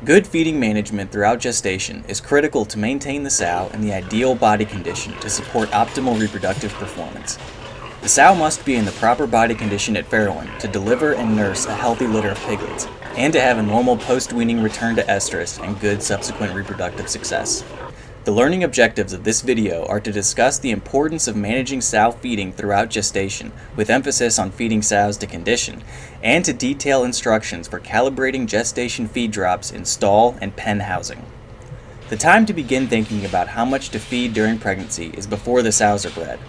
Good feeding management throughout gestation is critical to maintain the sow in the ideal body condition to support optimal reproductive performance. The sow must be in the proper body condition at farrowing to deliver and nurse a healthy litter of piglets, and to have a normal post-weaning return to estrus and good subsequent reproductive success. The learning objectives of this video are to discuss the importance of managing sow feeding throughout gestation, with emphasis on feeding sows to condition, and to detail instructions for calibrating gestation feed drops in stall and pen housing. The time to begin thinking about how much to feed during pregnancy is before the sows are bred.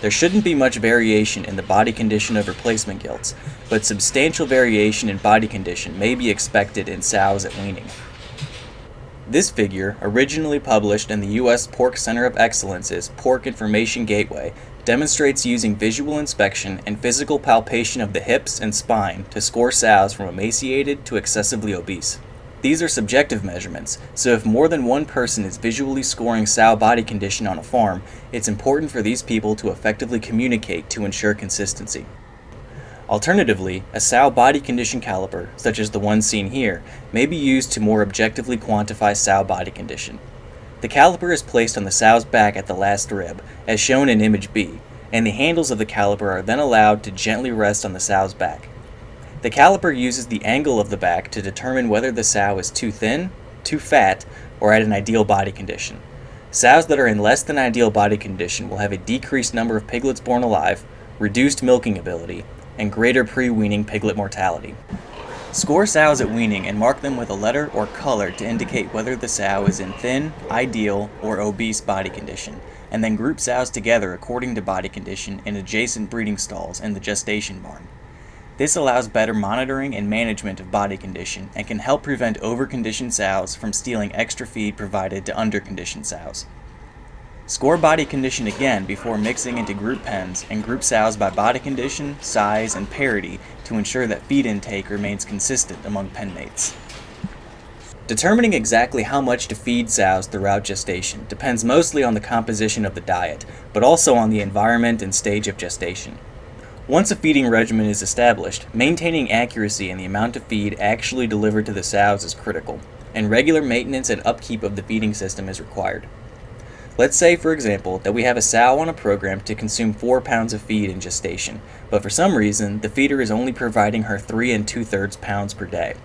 There shouldn't be much variation in the body condition of replacement gilts, but substantial variation in body condition may be expected in sows at weaning. This figure, originally published in the U.S. Pork Center of Excellence's Pork Information Gateway, demonstrates using visual inspection and physical palpation of the hips and spine to score sows from emaciated to excessively obese. These are subjective measurements, so if more than one person is visually scoring sow body condition on a farm, it's important for these people to effectively communicate to ensure consistency. Alternatively, a sow body condition caliper, such as the one seen here, may be used to more objectively quantify sow body condition. The caliper is placed on the sow's back at the last rib, as shown in image B, and the handles of the caliper are then allowed to gently rest on the sow's back. The caliper uses the angle of the back to determine whether the sow is too thin, too fat, or at an ideal body condition. Sows that are in less than ideal body condition will have a decreased number of piglets born alive, reduced milking ability, and greater pre-weaning piglet mortality. Score sows at weaning and mark them with a letter or color to indicate whether the sow is in thin, ideal, or obese body condition, and then group sows together according to body condition in adjacent breeding stalls in the gestation barn. This allows better monitoring and management of body condition and can help prevent over-conditioned sows from stealing extra feed provided to under-conditioned sows. Score body condition again before mixing into group pens, and group sows by body condition, size, and parity to ensure that feed intake remains consistent among pen mates. Determining exactly how much to feed sows throughout gestation depends mostly on the composition of the diet, but also on the environment and stage of gestation. Once a feeding regimen is established, maintaining accuracy in the amount of feed actually delivered to the sows is critical, and regular maintenance and upkeep of the feeding system is required. Let's say, for example, that we have a sow on a program to consume 4 pounds of feed in gestation, but for some reason, the feeder is only providing her 3 2/3 pounds per day.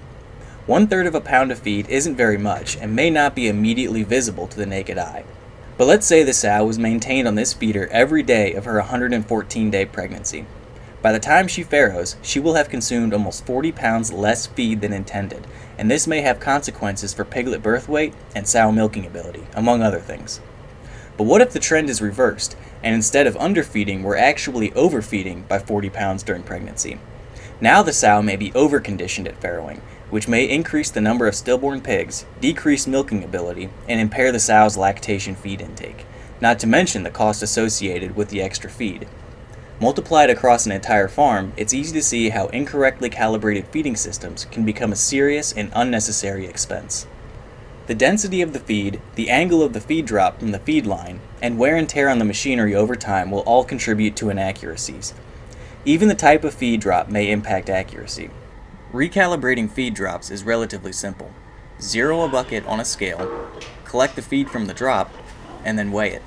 1/3 of a pound of feed isn't very much and may not be immediately visible to the naked eye. But let's say the sow was maintained on this feeder every day of her 114-day pregnancy. By the time she farrows, she will have consumed almost 40 pounds less feed than intended, and this may have consequences for piglet birth weight and sow milking ability, among other things. But what if the trend is reversed, and instead of underfeeding, we're actually overfeeding by 40 pounds during pregnancy? Now the sow may be overconditioned at farrowing, which may increase the number of stillborn pigs, decrease milking ability, and impair the sow's lactation feed intake, not to mention the cost associated with the extra feed. Multiplied across an entire farm, it's easy to see how incorrectly calibrated feeding systems can become a serious and unnecessary expense. The density of the feed, the angle of the feed drop from the feed line, and wear and tear on the machinery over time will all contribute to inaccuracies. Even the type of feed drop may impact accuracy. Recalibrating feed drops is relatively simple. Zero a bucket on a scale, collect the feed from the drop, and then weigh it.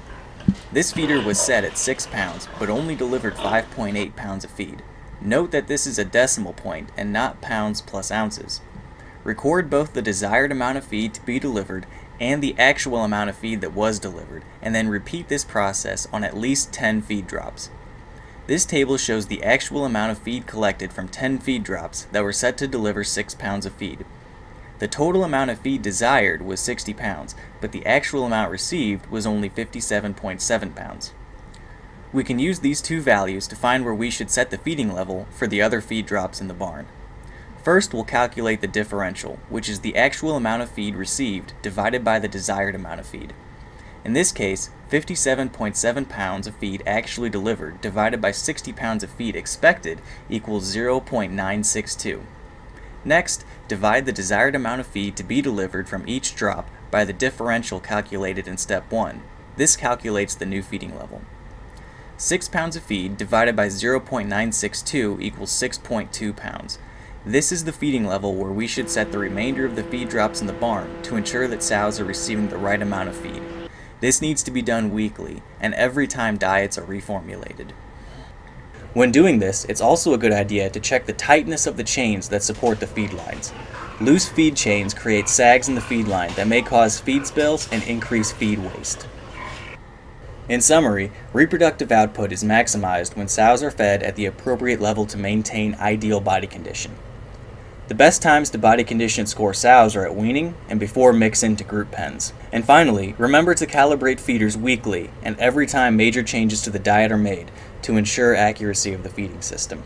This feeder was set at 6 pounds, but only delivered 5.8 pounds of feed. Note that this is a decimal point and not pounds plus ounces. Record both the desired amount of feed to be delivered and the actual amount of feed that was delivered, and then repeat this process on at least 10 feed drops. This table shows the actual amount of feed collected from 10 feed drops that were set to deliver 6 pounds of feed. The total amount of feed desired was 60 pounds, but the actual amount received was only 57.7 pounds. We can use these two values to find where we should set the feeding level for the other feed drops in the barn. First, we'll calculate the differential, which is the actual amount of feed received divided by the desired amount of feed. In this case, 57.7 pounds of feed actually delivered divided by 60 pounds of feed expected equals 0.962. Next, divide the desired amount of feed to be delivered from each drop by the differential calculated in step 1. This calculates the new feeding level. 6 pounds of feed divided by 0.962 equals 6.2 pounds. This is the feeding level where we should set the remainder of the feed drops in the barn to ensure that sows are receiving the right amount of feed. This needs to be done weekly, and every time diets are reformulated. When doing this, it's also a good idea to check the tightness of the chains that support the feed lines. Loose feed chains create sags in the feed line that may cause feed spills and increase feed waste. In summary, reproductive output is maximized when sows are fed at the appropriate level to maintain ideal body condition. The best times to body condition score sows are at weaning and before mix into group pens. And finally, remember to calibrate feeders weekly and every time major changes to the diet are made to ensure accuracy of the feeding system.